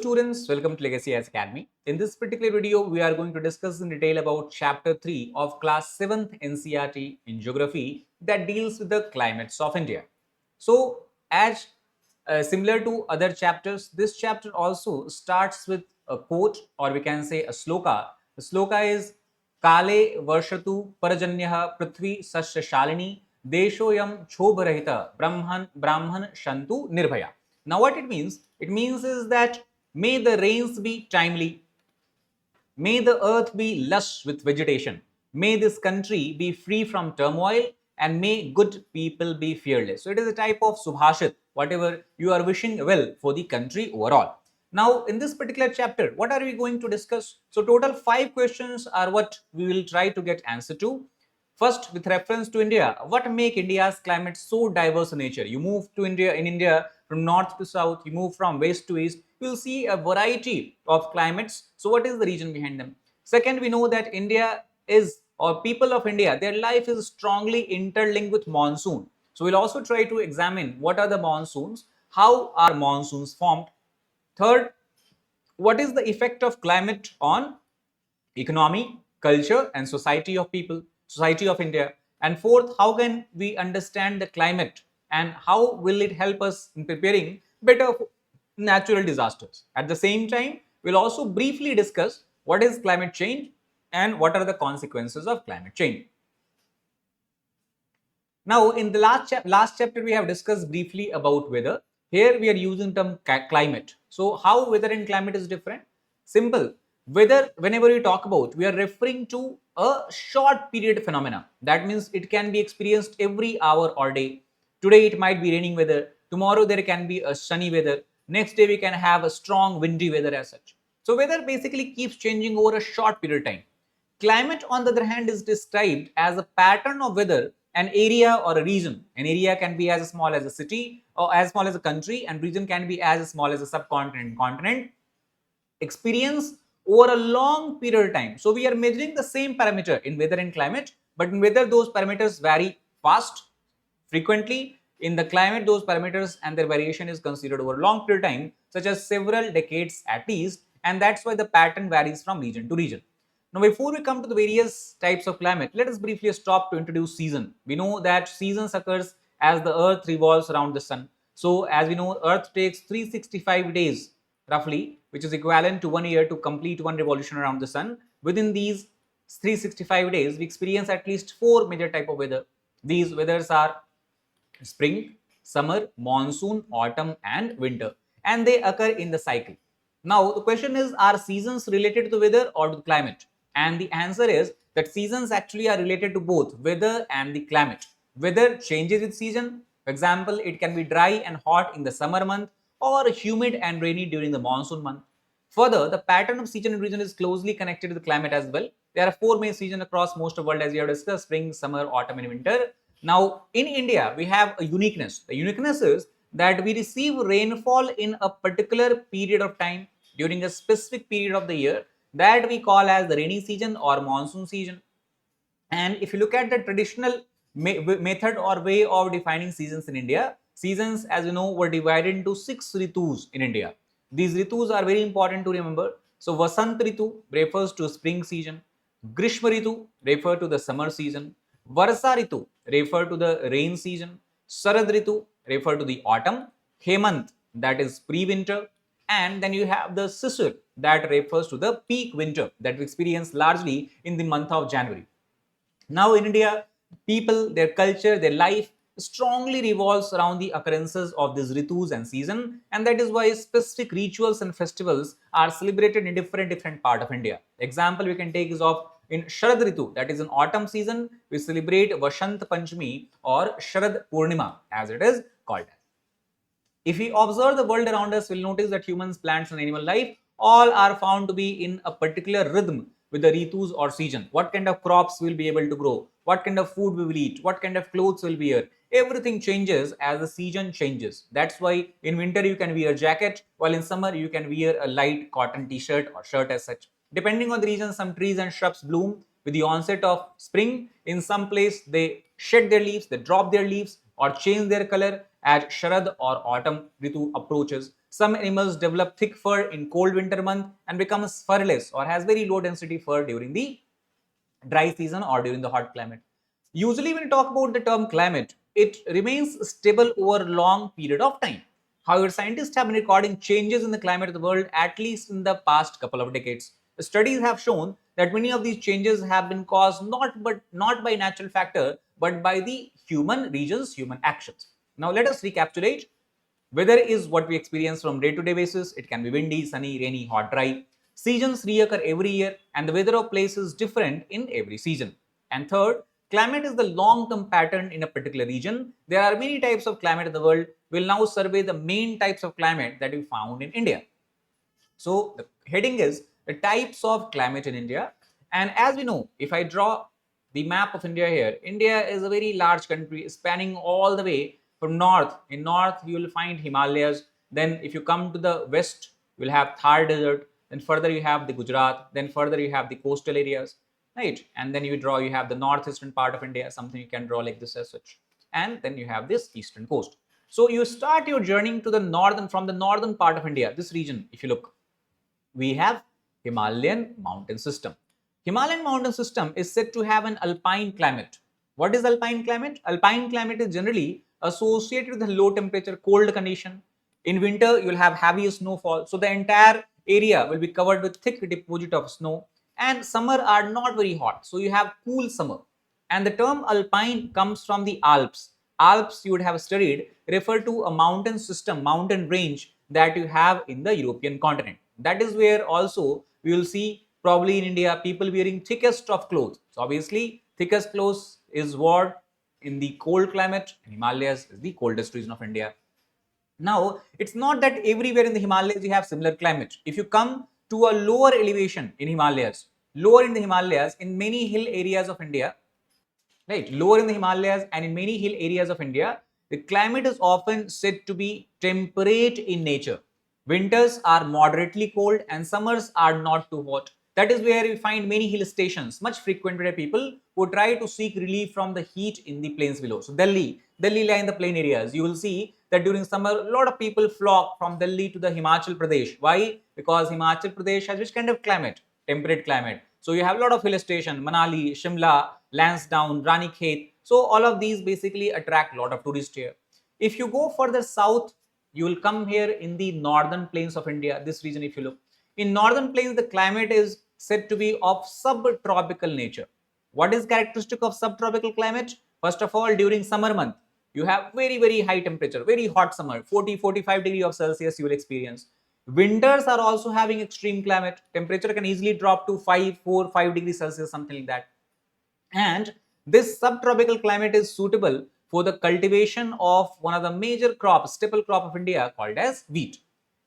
students, welcome to Legacy as Academy. In this particular video, we are going to discuss in detail about chapter 3 of class 7th NCERT in geography that deals with the climates of India. So, as similar to other chapters, this chapter also starts with a quote, or we can say a sloka. The sloka is Kale Varshatu Parajanyah Prithvi Sasya Shalini Deshoyam Chobharahita Brahman Shantu Nirbhaya. Now, what it means? It means is that may the rains be timely, may the earth be lush with vegetation, may this country be free from turmoil, and may good people be fearless. So, it is a type of subhashit, whatever you are wishing well for the country overall. Now, in this particular chapter, what are we going to discuss? So, total 5 questions are what we will try to get answer to. First, with reference to India, what make India's climate so diverse in nature? You move to India, in India, from north to south, you move from west to east, you will see a variety of climates. So, what is the reason behind them? Second, we know that India is, or people of India, their life is strongly interlinked with monsoon. So, we'll also try to examine what are the monsoons, how are monsoons formed. Third, what is the effect of climate on economy, culture, and society of people, society of India? And fourth, how can we understand the climate and how will it help us in preparing better for natural disasters? At the same time, we'll also briefly discuss what is climate change and what are the consequences of climate change. Now, in the last chapter, we have discussed briefly about weather. Here, we are using term climate. So, how weather and climate is different? Simple. Weather, whenever we talk about, we are referring to a short period phenomena. That means it can be experienced every hour or day. Today, it might be raining weather. Tomorrow, there can be a sunny weather. Next day, we can have a strong windy weather as such. So, weather basically keeps changing over a short period of time. Climate, on the other hand, is described as a pattern of weather, an area or a region. An area can be as small as a city or as small as a country, and region can be as small as a subcontinent, continent, experience over a long period of time. So, we are measuring the same parameter in weather and climate, but in weather, those parameters vary fast, frequently. In the climate, those parameters and their variation is considered over a long period of time, such as several decades at least, and that's why the pattern varies from region to region. Now, before we come to the various types of climate, let us briefly stop to introduce season. We know that seasons occurs as the earth revolves around the sun. So, as we know, earth takes 365 days roughly, which is equivalent to 1 year to complete one revolution around the sun. Within these 365 days, we experience at least 4 major type of weather. These weathers are spring, summer, monsoon, autumn, and winter, and they occur in the cycle. Now, the question is, are seasons related to weather or to climate? And the answer is that seasons actually are related to both weather and the climate. Weather changes with season. For example, it can be dry and hot in the summer month or humid and rainy during the monsoon month. Further, the pattern of season and region is closely connected to the climate as well. There are 4 main seasons across most of the world, as we have discussed: spring, summer, autumn, and winter. Now, in India, we have a uniqueness. The uniqueness is that we receive rainfall in a particular period of time during a specific period of the year that we call as the rainy season or monsoon season. And if you look at the traditional method or way of defining seasons in India, seasons, as you know, were divided into 6 ritus in India. These ritus are very important to remember. So, Vasant Ritu refers to spring season, Grishma Ritu refer to the summer season, Varsa Ritu refer to the rain season, Sarad Ritu refer to the autumn, Hemant, that is pre-winter, and then you have the Sisir, that refers to the peak winter that we experience largely in the month of January. Now, in India, people, their culture, their life strongly revolves around the occurrences of these ritus and season, and that is why specific rituals and festivals are celebrated in different part of India. Example we can take is of in Sharad Ritu, that is in autumn season, we celebrate Vashant Panchami or Sharad Purnima, as it is called. If we observe the world around us, we'll notice that humans, plants, and animal life all are found to be in a particular rhythm with the ritus or season. What kind of crops we'll be able to grow, what kind of food we will eat, what kind of clothes we'll wear. Everything changes as the season changes. That's why in winter you can wear a jacket, while in summer you can wear a light cotton t-shirt or shirt as such. Depending on the region, some trees and shrubs bloom with the onset of spring. In some place they shed their leaves, they drop their leaves or change their color as Sharad or autumn Ritu approaches. Some animals develop thick fur in cold winter month and becomes furless or has very low density fur during the dry season or during the hot climate. Usually when we talk about the term climate, it remains stable over a long period of time. However, scientists have been recording changes in the climate of the world at least in the past couple of decades. Studies have shown that many of these changes have been caused not by natural factor but by the human actions. Now let us recapitulate. Weather is what we experience from day to day basis. It can be windy, sunny, rainy, hot, dry. Seasons reoccur every year and the weather of place is different in every season. And third, climate is the long-term pattern in a particular region. There are many types of climate in the world. We'll now survey the main types of climate that we found in India. So the heading is the types of climate in India. And as we know, if I draw the map of India here, India is a very large country spanning all the way from north. In north, you will find Himalayas. Then if you come to the west, you will have Thar Desert. Then further you have the Gujarat. Then further you have the coastal areas, right? And then you have the northeastern part of India, something you can draw like this as such. And then you have this eastern coast. So you start your journey to the northern, from the northern part of India, this region, if you look, we have Himalayan mountain system. Himalayan mountain system is said to have an alpine climate. What is alpine climate? Alpine climate is generally associated with a low temperature, cold condition. In winter, you will have heavy snowfall. So the entire area will be covered with thick deposit of snow. And summer are not very hot. So you have cool summer. And the term alpine comes from the Alps. Alps, you would have studied, refer to a mountain system, mountain range that you have in the European continent. That is where also we will see probably in India people wearing thickest of clothes. So obviously thickest clothes is worn in the cold climate, and Himalayas is the coldest region of India. Now it's not that everywhere in the Himalayas you have similar climate. If you come to a lower elevation in Himalayas, lower in the Himalayas, in many hill areas of India, right, lower in the Himalayas and in many hill areas of India, the climate is often said to be temperate in nature. Winters are moderately cold and summers are not too hot. That is where we find many hill stations much frequented by people who try to seek relief from the heat in the plains below. So Delhi lie in the plain areas. You will see that during summer a lot of people flock from Delhi to the Himachal Pradesh. Why? Because Himachal Pradesh has which kind of climate? Temperate climate. So you have a lot of hill station, Manali, Shimla, Lansdowne, Ranikhet. So all of these basically attract a lot of tourists here. If you go further south, you will come here in the northern plains of India, this region if you look. In northern plains, the climate is said to be of subtropical nature. What is characteristic of subtropical climate? First of all, during summer month, you have very high temperature, very hot summer, 40-45 degrees of Celsius you will experience. Winters are also having extreme climate. Temperature can easily drop to 5 degrees Celsius, something like that. And this subtropical climate is suitable for the cultivation of one of the major crops, staple crop of India called as wheat.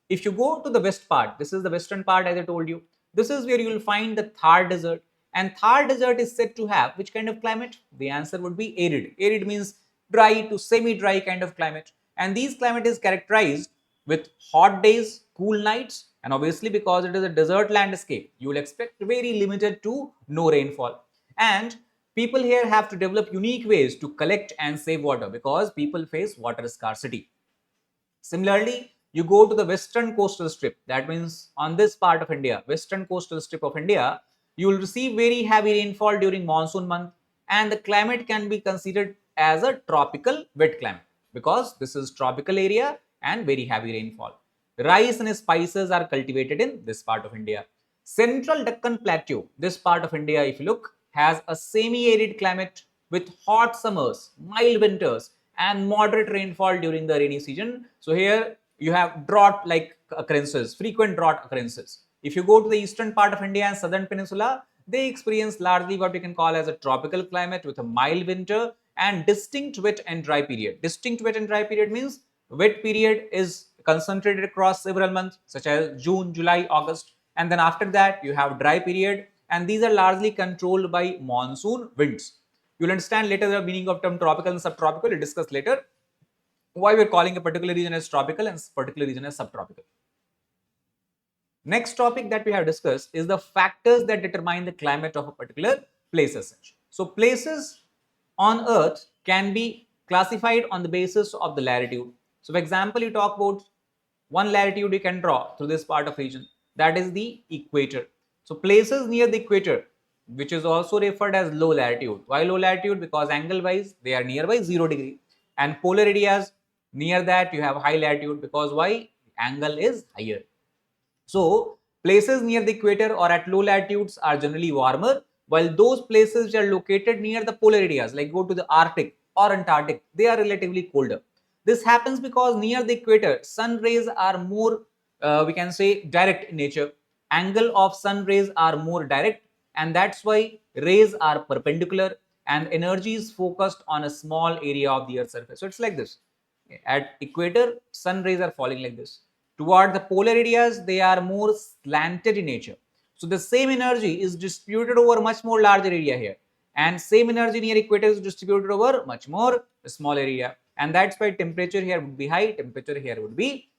If you go to the west part, this is the western part as I told you, this is where you will find the Thar Desert. And Thar Desert is said to have which kind of climate? The answer would be arid. Arid means dry to semi-dry kind of climate. And these climate is characterized with hot days, cool nights, and obviously because it is a desert landscape, you will expect very limited to no rainfall. And people here have to develop unique ways to collect and save water because people face water scarcity. Similarly, you go to the western coastal strip, that means on this part of India, western coastal strip of India, you will receive very heavy rainfall during monsoon month, and the climate can be considered as a tropical wet climate because this is tropical area and very heavy rainfall. Rice and spices are cultivated in this part of India. Central Deccan Plateau, this part of India, if you look, has a semi-arid climate with hot summers, mild winters, and moderate rainfall during the rainy season. So here you have drought-like occurrences, frequent drought occurrences. If you go to the eastern part of India and southern peninsula, they experience largely what we can call as a tropical climate with a mild winter and distinct wet and dry period. Distinct wet and dry period means wet period is concentrated across several months such as June, July, August, and then after that you have dry period, and these are largely controlled by monsoon winds. You'll understand later the meaning of term tropical and subtropical. We'll discuss later why we're calling a particular region as tropical and particular region as subtropical. Next topic that we have discussed is the factors that determine the climate of a particular place as such. So places on earth can be classified on the basis of the latitude. So for example, you talk about one latitude you can draw through this part of region, that is the equator. So places near the equator, which is also referred as low latitude. Why low latitude? Because angle wise they are nearby 0 degree, and polar areas near that you have high latitude, because why? Angle is higher. So places near the equator or at low latitudes are generally warmer, while those places which are located near the polar areas, like go to the Arctic or Antarctic, they are relatively colder. This happens because near the equator, sun rays are more, we can say, direct in nature. Angle of sun rays are more direct, and that's why rays are perpendicular and energy is focused on a small area of the Earth's surface. So it's like this. At equator, sun rays are falling like this. Toward the polar areas, they are more slanted in nature. So the same energy is distributed over much more larger area here, and same energy near equator is distributed over much more small area, and that's why temperature here would be high, temperature here would be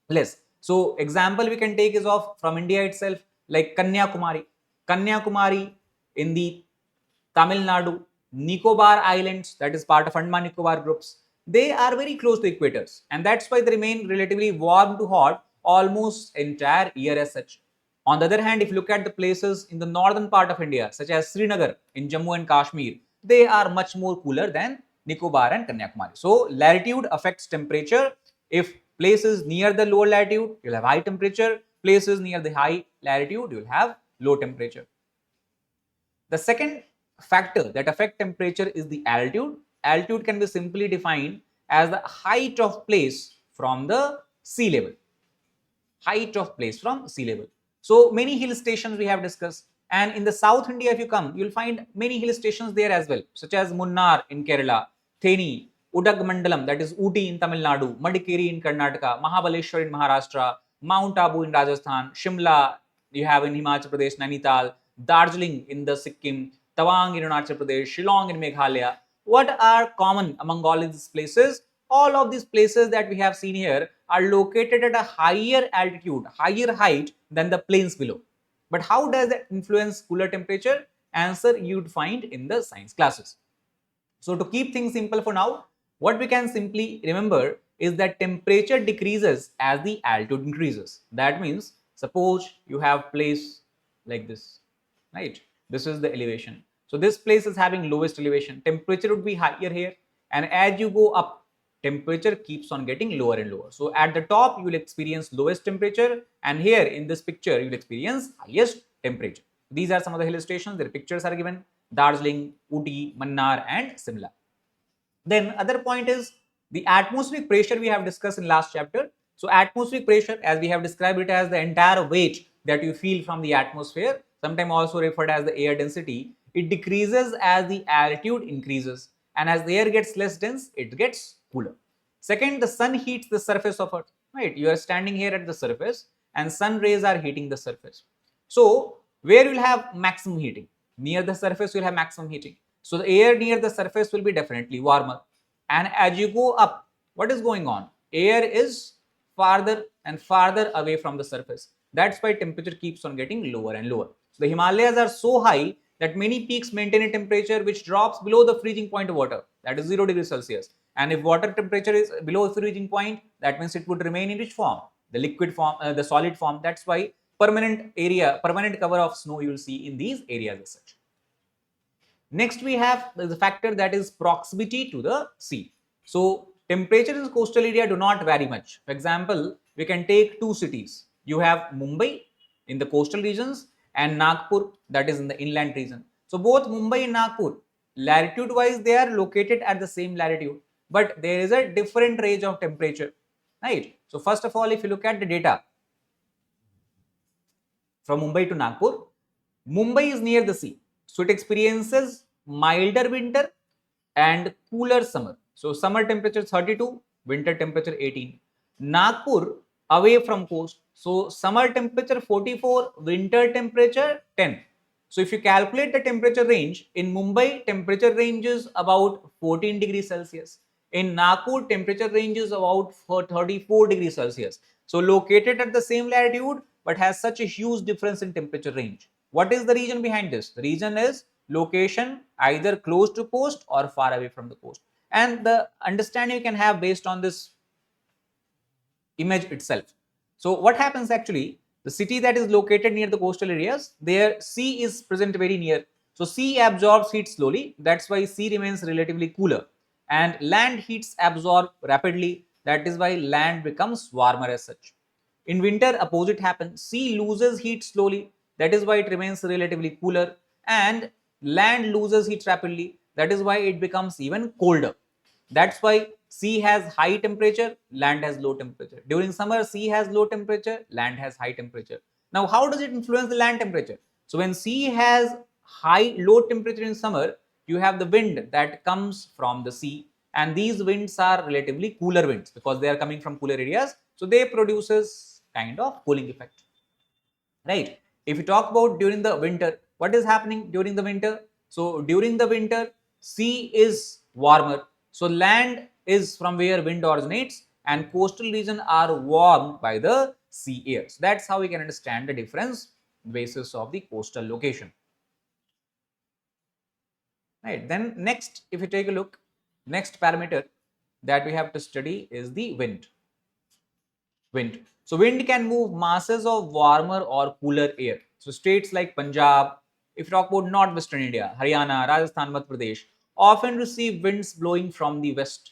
less. So example we can take is of from India itself, like Kanyakumari. Kanyakumari in the Tamil Nadu, Nicobar Islands, that is part of Andaman Nicobar groups, they are very close to equators, and that's why they remain relatively warm to hot almost entire year as such. On the other hand, if you look at the places in the northern part of India, such as Srinagar in Jammu and Kashmir, they are much more cooler than Nicobar and Kanyakumari. So latitude affects temperature. If places near the lower latitude, you'll have high temperature. Places near the high latitude, you'll have low temperature. The second factor that affect temperature is the altitude. Altitude can be simply defined as the height of place from the sea level. Height of place from sea level. So many hill stations we have discussed, and in the South India if you come, you'll find many hill stations there as well, such as Munnar in Kerala, Theni, Udagmandalam, that is Ooty in Tamil Nadu, Madikeri in Karnataka, Mahabaleshwar in Maharashtra, Mount Abu in Rajasthan, Shimla you have in Himachal Pradesh, Nainital, Darjeeling in the Sikkim, Tawang in Arunachal Pradesh, Shillong in Meghalaya. What are common among all of these places? All of these places that we have seen here are located at a higher altitude, higher height than the plains below. But how does that influence cooler temperature? Answer you'd find in the science classes. So to keep things simple for now, what we can simply remember is that temperature decreases as the altitude increases. That means suppose you have place like this, right? This is the elevation. So this place is having lowest elevation. Temperature would be higher here, and as you go up, temperature keeps on getting lower and lower. So at the top you will experience lowest temperature, and here in this picture you will experience highest temperature. These are some of the hill stations. Their pictures are given: Darjeeling, Ooty, Mannar and Simla. Then other point is the atmospheric pressure we have discussed in last chapter. So atmospheric pressure, as we have described it as the entire weight that you feel from the atmosphere, sometimes also referred as the air density, it decreases as the altitude increases, and as the air gets less dense, it gets cooler. Second, the sun heats the surface of Earth, right? You are standing here at the surface and sun rays are heating the surface. So where you will have maximum heating? Near the surface you will have maximum heating. So the air near the surface will be definitely warmer. And as you go up, what is going on? Air is farther and farther away from the surface. That's why temperature keeps on getting lower and lower. So the Himalayas are so high that many peaks maintain a temperature which drops below the freezing point of water, that is 0 degrees Celsius. And if water temperature is below the freezing point, that means it would remain in which form? The liquid form, the solid form. That's why permanent cover of snow you will see in these areas as such. Next, we have the factor that is proximity to the sea. So temperature in the coastal area do not vary much. For example, we can take two cities. You have Mumbai in the coastal regions and Nagpur, that is in the inland region. So both Mumbai and Nagpur, latitude wise, they are located at the same latitude, but there is a different range of temperature, right? So first of all, if you look at the data from Mumbai to Nagpur, Mumbai is near the sea, so it experiences milder winter and cooler summer. So summer temperature 32, winter temperature 18. Nagpur away from coast, so summer temperature 44, winter temperature 10. So if you calculate the temperature range, in Mumbai temperature range is about 14 degrees Celsius. In Nagpur temperature range is about 34 degrees Celsius. So located at the same latitude but has such a huge difference in temperature range. What is the reason behind this? The reason is location either close to coast or far away from the coast. And the understanding you can have based on this image itself. So what happens actually, the city that is located near the coastal areas, their sea is present very near. So sea absorbs heat slowly, that's why sea remains relatively cooler, and land heats absorb rapidly, that is why land becomes warmer as such. In winter, opposite happens, sea loses heat slowly, that is why it remains relatively cooler, and land loses heat rapidly, that is why it becomes even colder. That's why sea has high temperature, land has low temperature. During summer, sea has low temperature, land has high temperature. Now, how does it influence the land temperature? So, when sea has low temperature in summer, you have the wind that comes from the sea, and these winds are relatively cooler winds because they are coming from cooler areas. So, they produces kind of cooling effect, right? If you talk about during the winter, what is happening during the winter? So during the winter, sea is warmer, so land is from where wind originates, and coastal region are warmed by the sea air. So that's how we can understand the difference basis of the coastal location, right? Then next, if you take a look, next parameter that we have to study is the wind. So wind can move masses of warmer or cooler air. So states like Punjab, if you talk about northwestern India, Haryana, Rajasthan, Madhya Pradesh, often receive winds blowing from the west.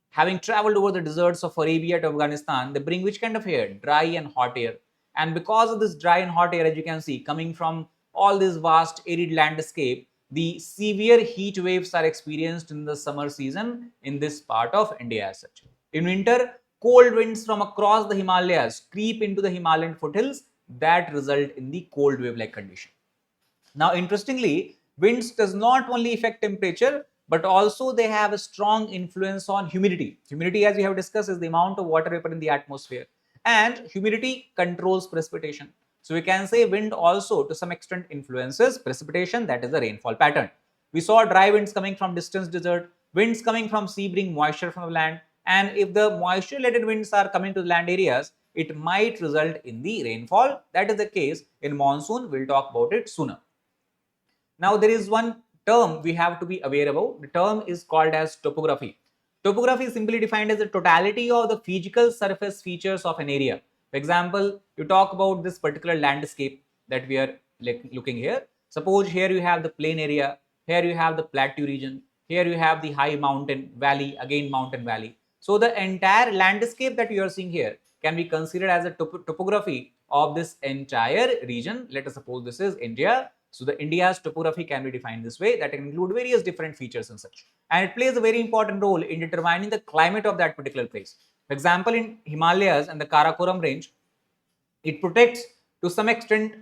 Having traveled over the deserts of Arabia to Afghanistan, they bring which kind of air? Dry and hot air. And because of this dry and hot air, as you can see, coming from all this vast arid landscape, the severe heat waves are experienced in the summer season in this part of India as such. In winter, cold winds from across the Himalayas creep into the Himalayan foothills that result in the cold wave-like condition. Now, interestingly, winds does not only affect temperature, but also they have a strong influence on humidity. Humidity, as we have discussed, is the amount of water vapor in the atmosphere, and humidity controls precipitation. So we can say wind also to some extent influences precipitation, that is the rainfall pattern. We saw dry winds coming from distant desert, winds coming from sea bring moisture from the land, and if the moisture related winds are coming to the land areas, it might result in the rainfall. That is the case in monsoon. We'll talk about it sooner. Now, there is one term we have to be aware about. The term is called as topography. Topography is simply defined as the totality of the physical surface features of an area. For example, you talk about this particular landscape that we are looking here. Suppose here you have the plain area, here you have the plateau region, here you have the high mountain valley, again mountain valley. So the entire landscape that you are seeing here can be considered as a topography of this entire region. Let us suppose this is India. So the India's topography can be defined this way, that can include various different features and such. And it plays a very important role in determining the climate of that particular place. For example, in Himalayas and the Karakoram range, it protects to some extent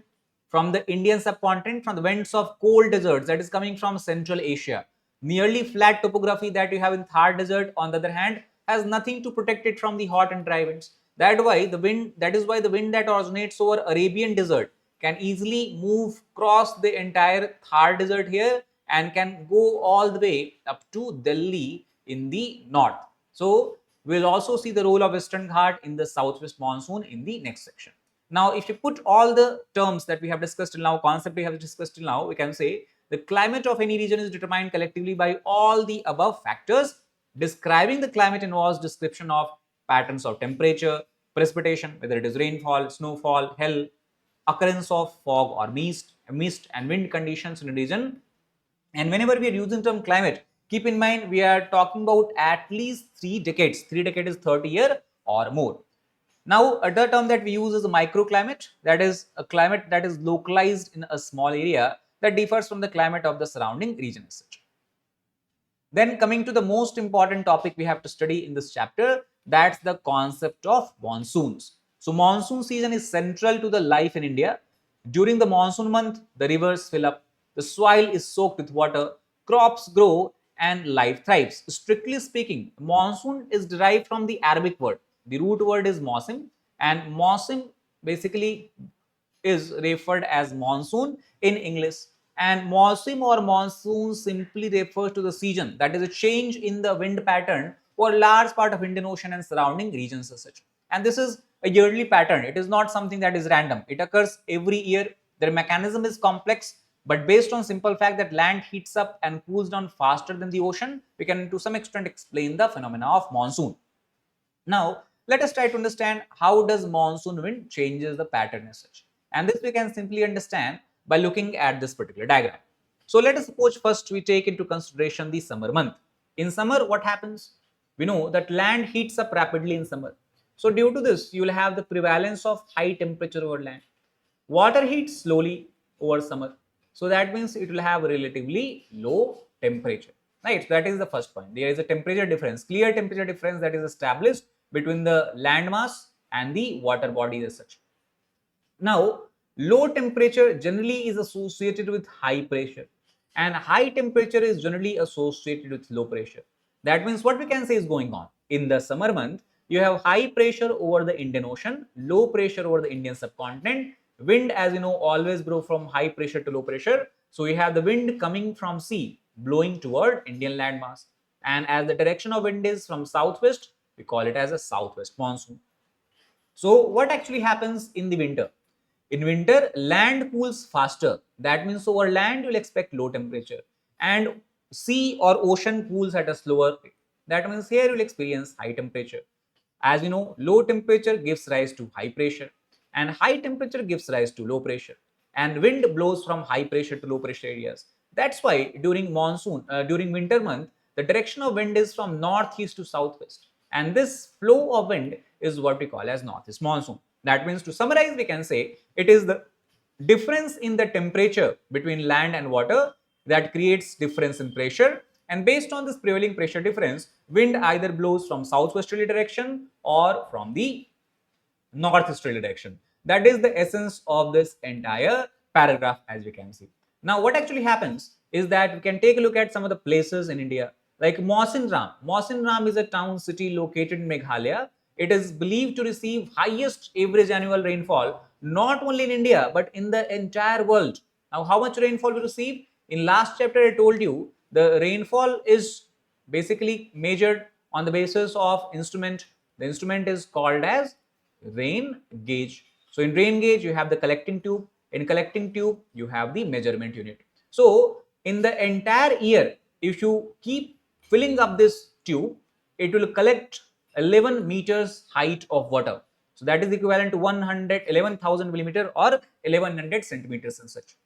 from the Indian subcontinent from the winds of cold deserts that is coming from Central Asia. Nearly flat topography that you have in Thar Desert, on the other hand, has nothing to protect it from the hot and dry winds. That is why the wind that originates over Arabian Desert can easily move across the entire Thar Desert here and can go all the way up to Delhi in the north. So we'll also see the role of Western Ghat in the southwest monsoon in the next section. Now, if you put all the terms that we have discussed till now, concept we have discussed till now, we can say the climate of any region is determined collectively by all the above factors. Describing the climate involves description of patterns of temperature, precipitation, whether it is rainfall, snowfall, hail, occurrence of fog or mist and wind conditions in a region. And whenever we are using term climate, keep in mind we are talking about at least 3 decades. 3 decades is 30 years or more. Now, other term that we use is a microclimate. That is a climate that is localized in a small area that differs from the climate of the surrounding region as such. Then coming to the most important topic we have to study in this chapter, that's the concept of monsoons. So monsoon season is central to the life in India. During the monsoon month, the rivers fill up, the soil is soaked with water, crops grow, and life thrives. Strictly speaking, monsoon is derived from the Arabic word. The root word is mausim, and mausim basically is referred as monsoon in English. And mausim or monsoon simply refers to the season, that is a change in the wind pattern for a large part of Indian Ocean and surrounding regions as such. And this is a yearly pattern. It is not something that is random. It occurs every year. Their mechanism is complex, but based on simple fact that land heats up and cools down faster than the ocean, we can to some extent explain the phenomena of monsoon. Now, let us try to understand how does monsoon wind changes the pattern as such. And this we can simply understand by looking at this particular diagram. So let us suppose first we take into consideration the summer month. In summer, what happens? We know that land heats up rapidly in summer. So due to this, you will have the prevalence of high temperature over land. Water heats slowly over summer. So that means it will have a relatively low temperature. Right, so that is the first point. There is a temperature difference, clear temperature difference that is established between the land mass and the water body as such. Now, low temperature generally is associated with high pressure, and high temperature is generally associated with low pressure. That means what we can say is going on. In the summer month, you have high pressure over the Indian Ocean, low pressure over the Indian subcontinent. Wind, as you know, always blow from high pressure to low pressure. So you have the wind coming from sea, blowing toward Indian landmass. And as the direction of wind is from southwest, we call it as a southwest monsoon. So what actually happens in the winter? In winter, land cools faster. That means over land, you'll expect low temperature. And sea or ocean cools at a slower rate. That means here you'll experience high temperature. As we know, low temperature gives rise to high pressure, and high temperature gives rise to low pressure. And wind blows from high pressure to low pressure areas. That's why during during winter month, the direction of wind is from northeast to southwest. And this flow of wind is what we call as northeast monsoon. That means, to summarize, we can say it is the difference in the temperature between land and water that creates difference in pressure, and based on this prevailing pressure difference, wind either blows from southwesterly direction or from the northeasterly direction. That is the essence of this entire paragraph, as we can see. Now, what actually happens is that we can take a look at some of the places in India, like Mawsynram. Mawsynram is a town city located in Meghalaya. It is believed to receive highest average annual rainfall, not only in India, but in the entire world. Now, how much rainfall we receive? In last chapter, I told you the rainfall is basically measured on the basis of instrument. The instrument is called as rain gauge. So in rain gauge, you have the collecting tube. In collecting tube, you have the measurement unit. So in the entire year, if you keep filling up this tube, it will collect 11 meters height of water. So that is equivalent to 11,000 millimeter or 1100 centimeters and such.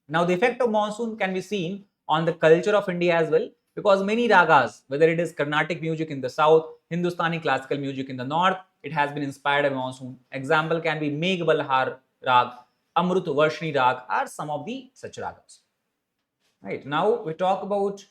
Now, the effect of monsoon can be seen on the culture of India as well, because many ragas, whether it is Carnatic music in the south, Hindustani classical music in the north, it has been inspired by monsoon. Example can be Megh Balhar rag, Amrut Varshni rag are some of the such ragas. Right, now we talk about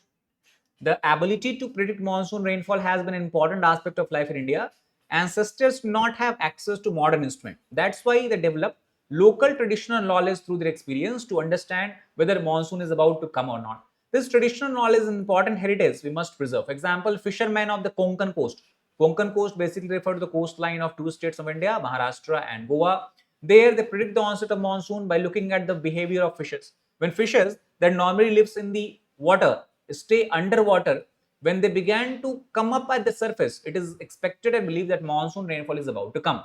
the ability to predict monsoon rainfall has been an important aspect of life in India. Ancestors do not have access to modern instruments. That's why they developed local traditional knowledge through their experience to understand whether monsoon is about to come or not. This traditional knowledge is an important heritage we must preserve. For example, fishermen of the Konkan coast. Konkan coast basically refers to the coastline of two states of India, Maharashtra and Goa. There, they predict the onset of monsoon by looking at the behavior of fishes. When fishes that normally lives in the water stay underwater, when they began to come up at the surface, it is expected and believed that monsoon rainfall is about to come.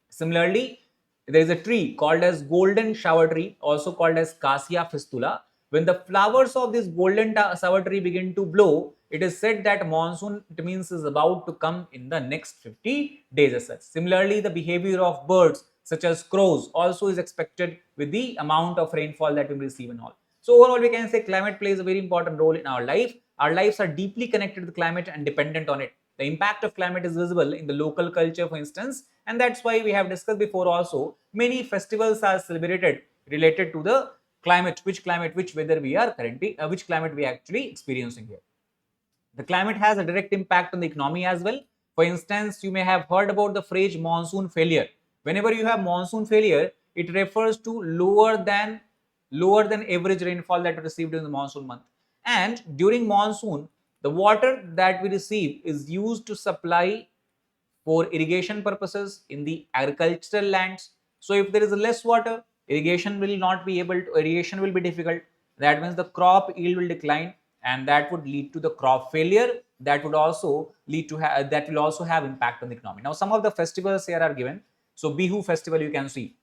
Similarly, there is a tree called as golden shower tree, also called as Cassia fistula. When the flowers of this golden shower tree begin to blow, it is said that monsoon, it means, is about to come in the next 50 days as such. Similarly, the behavior of birds such as crows also is expected with the amount of rainfall that we receive and all. So overall, we can say climate plays a very important role in our life. Our lives are deeply connected to climate and dependent on it. The impact of climate is visible in the local culture, for instance, and that's why we have discussed before also, many festivals are celebrated related to the climate, which weather we are currently, which climate we are actually experiencing here. The climate has a direct impact on the economy as well. For instance, you may have heard about the phrase monsoon failure. Whenever you have monsoon failure, it refers to lower than average rainfall that we received in the monsoon month. And during monsoon, the water that we receive is used to supply for irrigation purposes in the agricultural lands. So if there is less water, irrigation will be difficult. That means the crop yield will decline, and that would lead to the crop failure. That would also lead to that will also have impact on the economy. Now, some of the festivals here are given. So Bihu festival, you can see.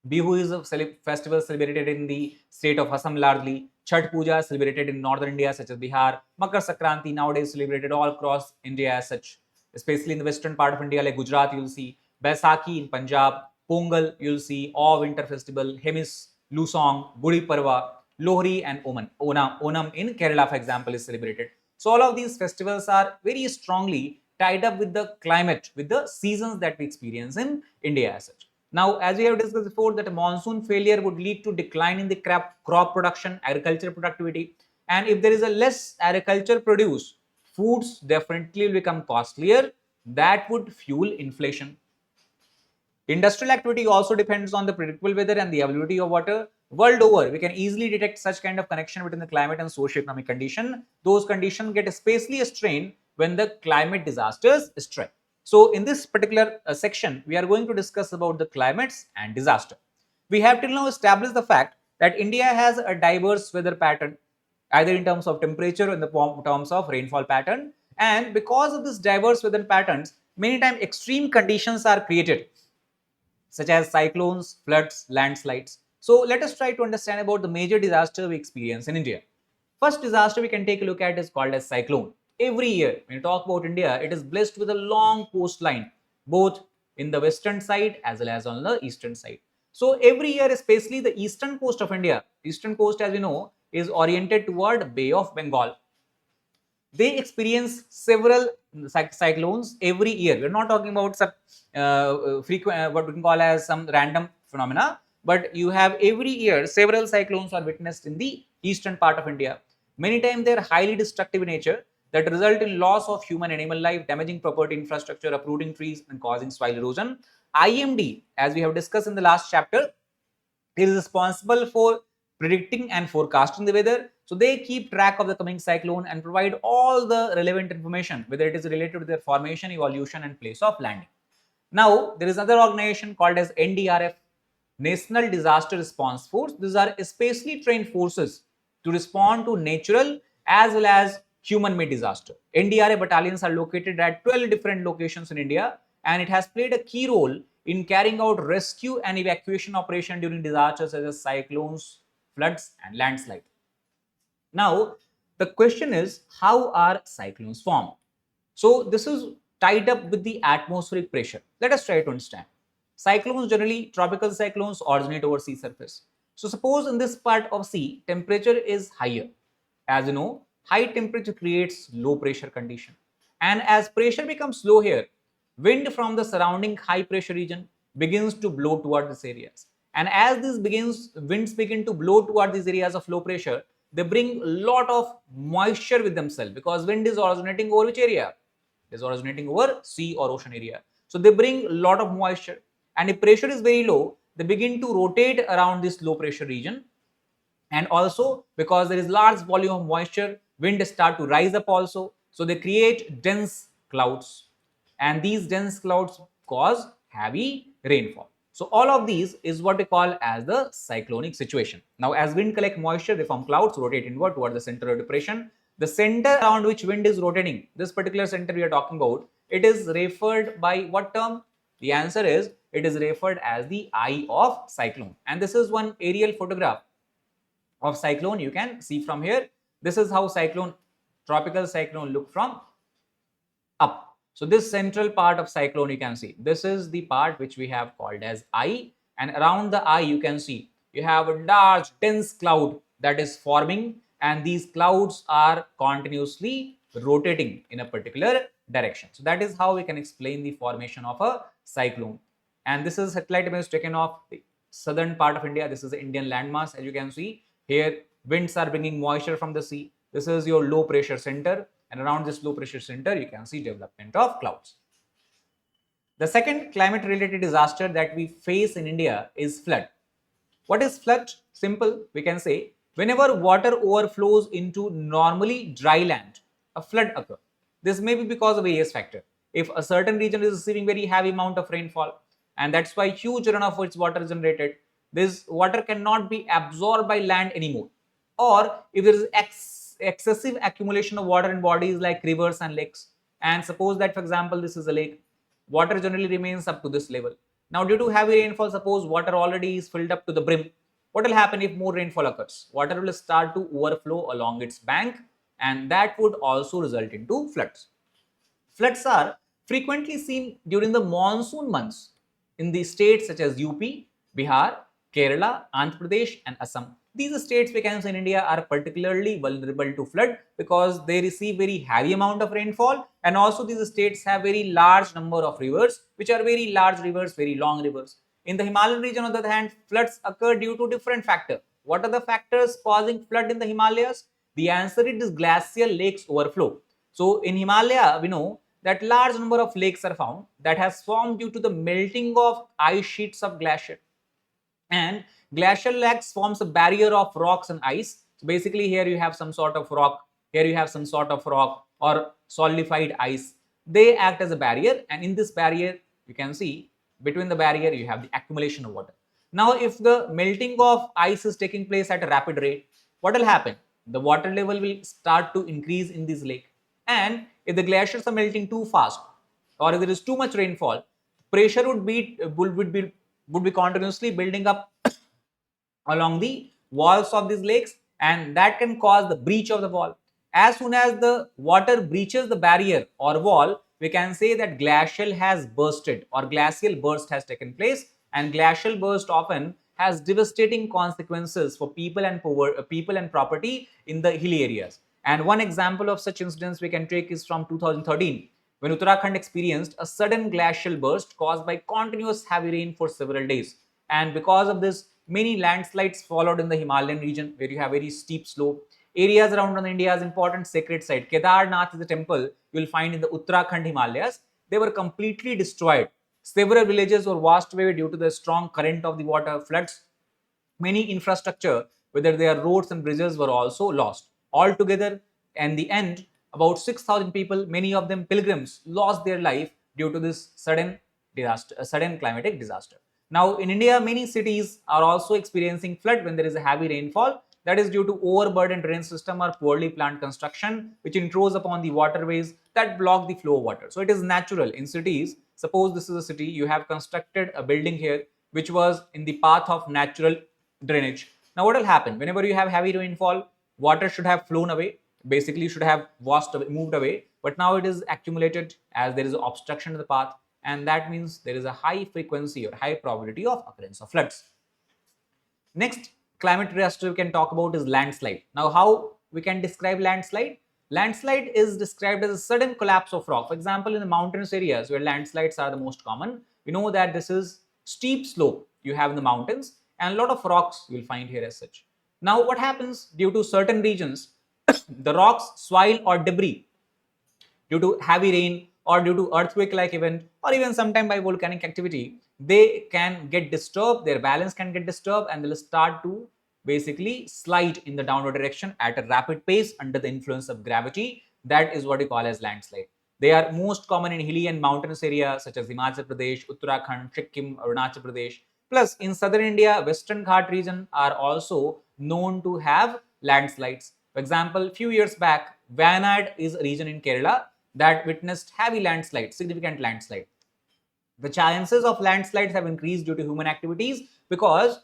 Bihu is a festival celebrated in the state of Assam largely. Chhat Puja celebrated in northern India such as Bihar. Makar Sankranti nowadays celebrated all across India as such. especially in the western part of India, like Gujarat, you'll see Baisakhi in Punjab, Pongal, you'll see Aw winter festival, Hemis, Lusong, Gudi Parva, Lohri, and Onam in Kerala, for example, is celebrated. So all of these festivals are very strongly tied up with the climate, with the seasons that we experience in India as such. Now, as we have discussed before, that a monsoon failure would lead to decline in the crop production, agricultural productivity, and if there is a less agriculture produce, foods definitely will become costlier. That would fuel inflation. Industrial activity also depends on the predictable weather and the availability of water. World over, we can easily detect such kind of connection between the climate and socio-economic condition. Those conditions get especially strained when the climate disasters strike. So in this particular section, we are going to discuss about the climates and disaster. We have till now established the fact that India has a diverse weather pattern, either in terms of temperature or in the terms of rainfall pattern. And because of this diverse weather patterns, many times extreme conditions are created, such as cyclones, floods, landslides. So let us try to understand about the major disaster we experience in India. First disaster we can take a look at is called as cyclone. Every year, when you talk about India, it is blessed with a long coastline, both in the western side as well as on the eastern side. So every year, especially the eastern coast of India, eastern coast, as we know, is oriented toward Bay of Bengal. They experience several cyclones every year. We're not talking about some frequent, what we can call as some random phenomena, but you have every year several cyclones are witnessed in the eastern part of India. Many times they are highly destructive in nature that result in loss of human animal life, damaging property infrastructure, uprooting trees, and causing soil erosion. IMD, as we have discussed in the last chapter, is responsible for predicting and forecasting the weather. So they keep track of the coming cyclone and provide all the relevant information, whether it is related to their formation, evolution, and place of landing. Now, there is another organization called as NDRF, National Disaster Response Force. These are especially trained forces to respond to natural as well as human-made disaster. NDRF battalions are located at 12 different locations in India, and it has played a key role in carrying out rescue and evacuation operation during disasters such as cyclones, floods, and landslides. Now, the question is, how are cyclones formed? So this is tied up with the atmospheric pressure. Let us try to understand. Cyclones, generally tropical cyclones, originate over sea surface. So suppose in this part of sea, temperature is higher. As you know, high temperature creates low pressure condition. And as pressure becomes low here, wind from the surrounding high pressure region begins to blow toward these areas. And as winds begin to blow toward these areas of low pressure, they bring a lot of moisture with themselves, because wind is originating over which area? It is originating over sea or ocean area. So they bring a lot of moisture, and if pressure is very low, they begin to rotate around this low pressure region. And also, because there is large volume of moisture, wind start to rise up also. So they create dense clouds, and these dense clouds cause heavy rainfall. So all of these is what we call as the cyclonic situation. Now, as wind collect moisture, they form clouds, rotate inward toward the center of depression. The center around which wind is rotating, this particular center we are talking about, it is referred by what term? The answer is, it is referred as the eye of cyclone. And this is one aerial photograph of cyclone. You can see from here. This is how tropical cyclone look from up. So this central part of cyclone, you can see, this is the part which we have called as eye, and around the eye you can see you have a large dense cloud that is forming, and these clouds are continuously rotating in a particular direction. So that is how we can explain the formation of a cyclone. And this is satellite image taken of the southern part of India. This is the Indian landmass. As you can see here, winds are bringing moisture from the sea. This is your low pressure center, and around this low pressure center you can see development of clouds. The second climate related disaster that we face in India is flood. What is flood? Simple, we can say whenever water overflows into normally dry land, a flood occurs. This may be because of various factors. If a certain region is receiving very heavy amount of rainfall, and that's why huge runoff of its water is generated, this water cannot be absorbed by land anymore. Or if there is excessive accumulation of water in bodies like rivers and lakes, and suppose that, for example, this is a lake, water generally remains up to this level. Now, due to heavy rainfall, suppose water already is filled up to the brim. What will happen if more rainfall occurs? Water will start to overflow along its bank, and that would also result into floods. Floods are frequently seen during the monsoon months in the states such as UP, Bihar, Kerala, Andhra Pradesh, and Assam. These states we can say in India are particularly vulnerable to flood because they receive very heavy amount of rainfall, and also these states have very large number of rivers, which are very large rivers, very long rivers. In the Himalayan region, on the other hand, floods occur due to different factors. What are the factors causing flood in the Himalayas? The answer is glacial lakes overflow. So in Himalaya, we know that large number of lakes are found that has formed due to the melting of ice sheets of glacier, and glacial lakes forms a barrier of rocks and ice. So basically here you have some sort of rock, here you have some sort of rock or solidified ice. They act as a barrier, and in this barrier you can see between the barrier you have the accumulation of water. Now if the melting of ice is taking place at a rapid rate, what will happen? The water level will start to increase in this lake, and if the glaciers are melting too fast or if there is too much rainfall, pressure would be continuously building up along the walls of these lakes, and that can cause the breach of the wall. As soon as the water breaches the barrier or wall, we can say that glacial has bursted or glacial burst has taken place, and glacial burst often has devastating consequences for people and property in the hilly areas. And one example of such incidents we can take is from 2013, when Uttarakhand experienced a sudden glacial burst caused by continuous heavy rain for several days. And because of this, many landslides followed in the Himalayan region where you have very steep slope. Areas around India's important sacred site, Kedarnath is a temple you will find in the Uttarakhand Himalayas. They were completely destroyed. Several villages were washed away due to the strong current of the water floods. Many infrastructure, whether they are roads and bridges, were also lost. Altogether, in the end, about 6,000 people, many of them pilgrims, lost their life due to this sudden disaster, a sudden climatic disaster. Now, in India, many cities are also experiencing flood when there is a heavy rainfall. That is due to overburdened drain system or poorly planned construction, which intrudes upon the waterways that block the flow of water. So it is natural in cities. Suppose this is a city, you have constructed a building here which was in the path of natural drainage. Now what will happen? Whenever you have heavy rainfall, water should have flown away, basically should have moved away, but now it is accumulated as there is an obstruction to the path, and that means there is a high frequency or high probability of occurrence of floods. Next climate disaster we can talk about is landslide. Now how we can describe landslide? Landslide is described as a sudden collapse of rock. For example, in the mountainous areas where landslides are the most common, we know that this is steep slope you have in the mountains, and a lot of rocks you will find here as such. Now what happens due to certain regions, the rocks, soil or debris due to heavy rain or due to earthquake like event or even sometime by volcanic activity, they can get disturbed, their balance can get disturbed, and they'll start to basically slide in the downward direction at a rapid pace under the influence of gravity. That is what we call as landslide. They are most common in hilly and mountainous areas such as Himachal Pradesh, Uttarakhand, Sikkim, Arunachal Pradesh. Plus, in southern India, Western Ghat region are also known to have landslides. For example, a few years back, Wayanad is a region in Kerala that witnessed heavy landslide, significant landslide. The chances of landslides have increased due to human activities because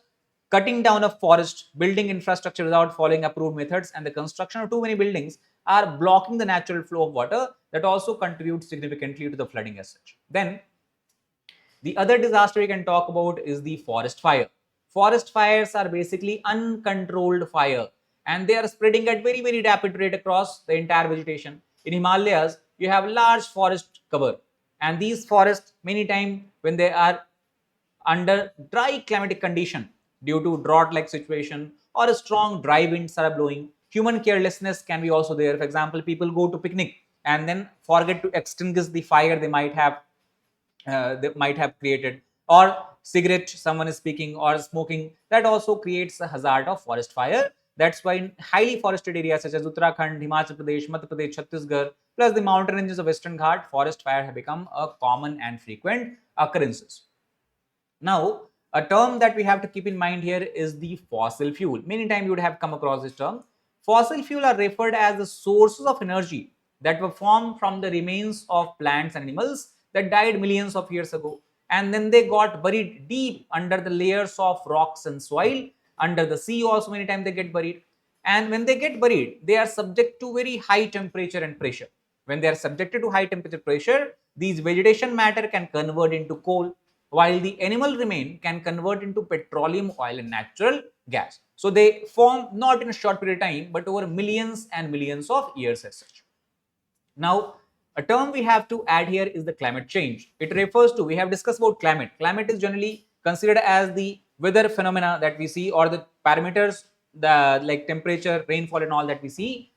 cutting down of forest, building infrastructure without following approved methods, and the construction of too many buildings are blocking the natural flow of water. That also contributes significantly to the flooding as such. Then the other disaster we can talk about is the forest fire. Forest fires are basically uncontrolled fire, and they are spreading at very rapid rate across the entire vegetation. In Himalayas, you have large forest cover, and these forests many times when they are under dry climatic condition due to drought like situation or a strong dry winds are blowing, human carelessness can be also there. For example, people go to picnic and then forget to extinguish the fire they might have created, or cigarette someone is speaking or smoking, that also creates a hazard of forest fire. That's why in highly forested areas such as Uttarakhand, Himachal Pradesh, Madhya Pradesh, Chhattisgarh, plus the mountain ranges of Western Ghat, forest fire have become a common and frequent occurrences. Now, a term that we have to keep in mind here is the fossil fuel. Many times you would have come across this term. Fossil fuel are referred as the sources of energy that were formed from the remains of plants and animals that died millions of years ago, and then they got buried deep under the layers of rocks and soil. Under the sea also many times they get buried, and when they get buried, they are subject to very high temperature and pressure. when they are subjected to high temperature pressure, these vegetation matter can convert into coal, while the animal remain can convert into petroleum, oil and natural gas. So they form not in a short period of time, but over millions and millions of years as such. Now, a term we have to add here is the climate change. It refers to, we have discussed about climate. Climate is generally considered as the weather phenomena that we see, or the parameters, the like temperature, rainfall and all that we see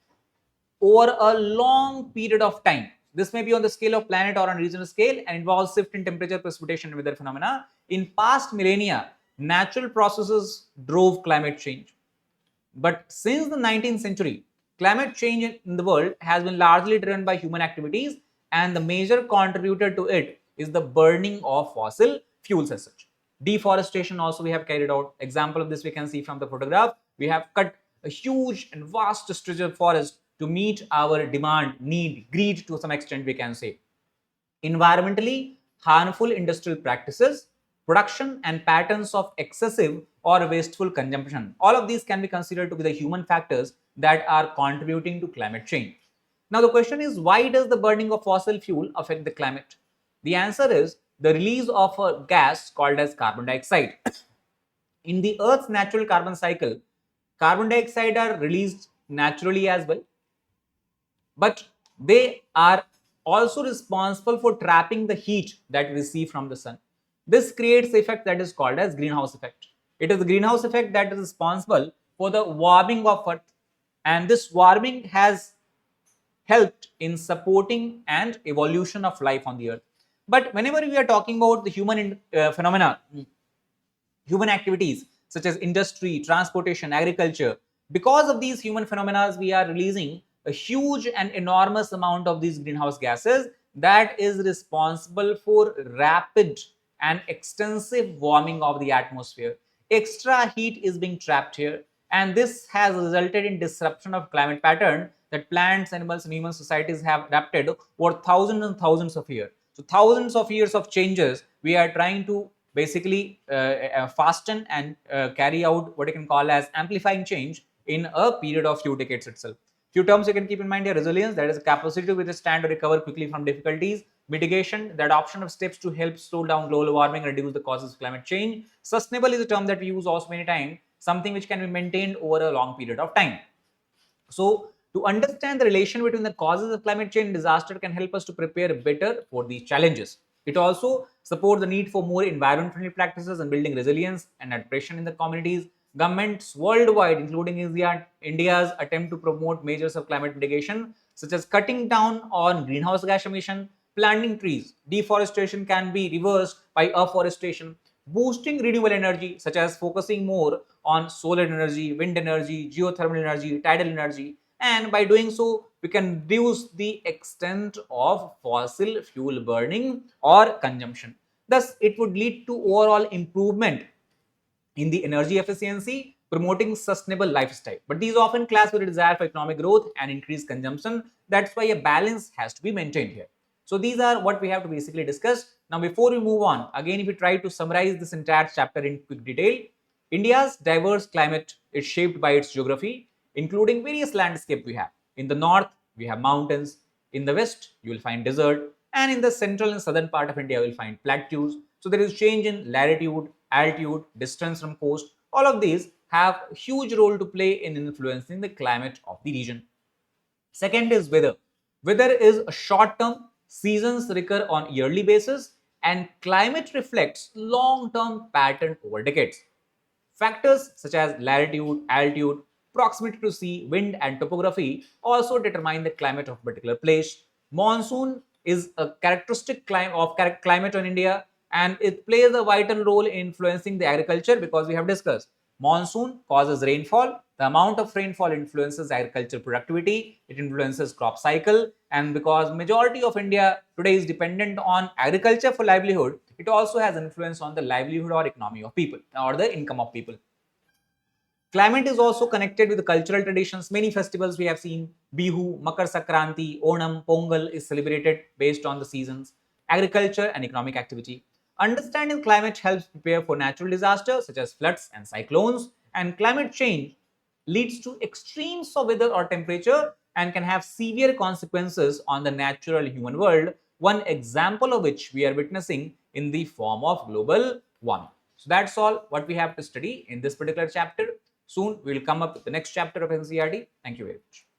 over a long period of time. This may be on the scale of planet or on regional scale and involves shift in temperature, precipitation and weather phenomena. In past millennia, natural processes drove climate change. But since the 19th century, climate change in the world has been largely driven by human activities, and the major contributor to it is the burning of fossil fuels as such. Deforestation also we have carried out. Example of this we can see from the photograph. We have cut a huge and vast stretch of forest to meet our demand, need, greed to some extent we can say. Environmentally harmful industrial practices, production and patterns of excessive or wasteful consumption. All of these can be considered to be the human factors that are contributing to climate change. Now the question is, why does the burning of fossil fuel affect the climate? The answer is the release of a gas called as carbon dioxide. In the Earth's natural carbon cycle, carbon dioxide are released naturally as well, but they are also responsible for trapping the heat that we receive from the sun. This creates the effect that is called as greenhouse effect. It is the greenhouse effect that is responsible for the warming of Earth, and this warming has helped in supporting and evolution of life on the Earth. But whenever we are talking about the human phenomena, human activities such as industry, transportation, agriculture, because of these human phenomena, we are releasing a huge and enormous amount of these greenhouse gases that is responsible for rapid and extensive warming of the atmosphere. Extra heat is being trapped here, and this has resulted in disruption of climate pattern that plants, animals and human societies have adapted over thousands and thousands of years. So thousands of years of changes we are trying to basically fasten and carry out what you can call as amplifying change in a period of few decades itself. Few terms you can keep in mind here: resilience, that is a capacity to withstand or recover quickly from difficulties; mitigation, the adoption of steps to help slow down global warming and reduce the causes of climate change; sustainable is a term that we use also many times, something which can be maintained over a long period of time. So to understand the relation between the causes of climate change and disaster can help us to prepare better for these challenges. It also supports the need for more environment-friendly practices and building resilience and adaptation in the communities. Governments worldwide, including India's attempt to promote measures of climate mitigation, such as cutting down on greenhouse gas emission, planting trees. Deforestation can be reversed by afforestation, boosting renewable energy, such as focusing more on solar energy, wind energy, geothermal energy, tidal energy, and by doing so, we can reduce the extent of fossil fuel burning or consumption. Thus, it would lead to overall improvement in the energy efficiency, promoting sustainable lifestyle. But these often clash with a desire for economic growth and increased consumption. That's why a balance has to be maintained here. So these are what we have to basically discuss. Now, before we move on, again, if we try to summarize this entire chapter in quick detail, India's diverse climate is shaped by its geography, including various landscapes we have. In the north, we have mountains. In the west, you will find desert. And in the central and southern part of India, you will find plateaus. So there is change in latitude, altitude, distance from coast. All of these have a huge role to play in influencing the climate of the region. Second is weather. Weather is a short term, seasons recur on yearly basis, and climate reflects long term pattern over decades. Factors such as latitude, altitude, proximity to sea, wind, and topography also determine the climate of a particular place. Monsoon is a characteristic climate in India, and it plays a vital role in influencing the agriculture, because we have discussed monsoon causes rainfall. The amount of rainfall influences agricultural productivity, it influences crop cycle, and because majority of India today is dependent on agriculture for livelihood, it also has influence on the livelihood or economy of people or the income of people. Climate is also connected with the cultural traditions. Many festivals we have seen, Bihu, Makar Sankranti, Onam, Pongal is celebrated based on the seasons, agriculture and economic activity. Understanding climate helps prepare for natural disasters such as floods and cyclones, and climate change leads to extremes of weather or temperature and can have severe consequences on the natural human world, one example of which we are witnessing in the form of global warming. So that's all what we have to study in this particular chapter. Soon we will come up with the next chapter of NCERT. Thank you very much.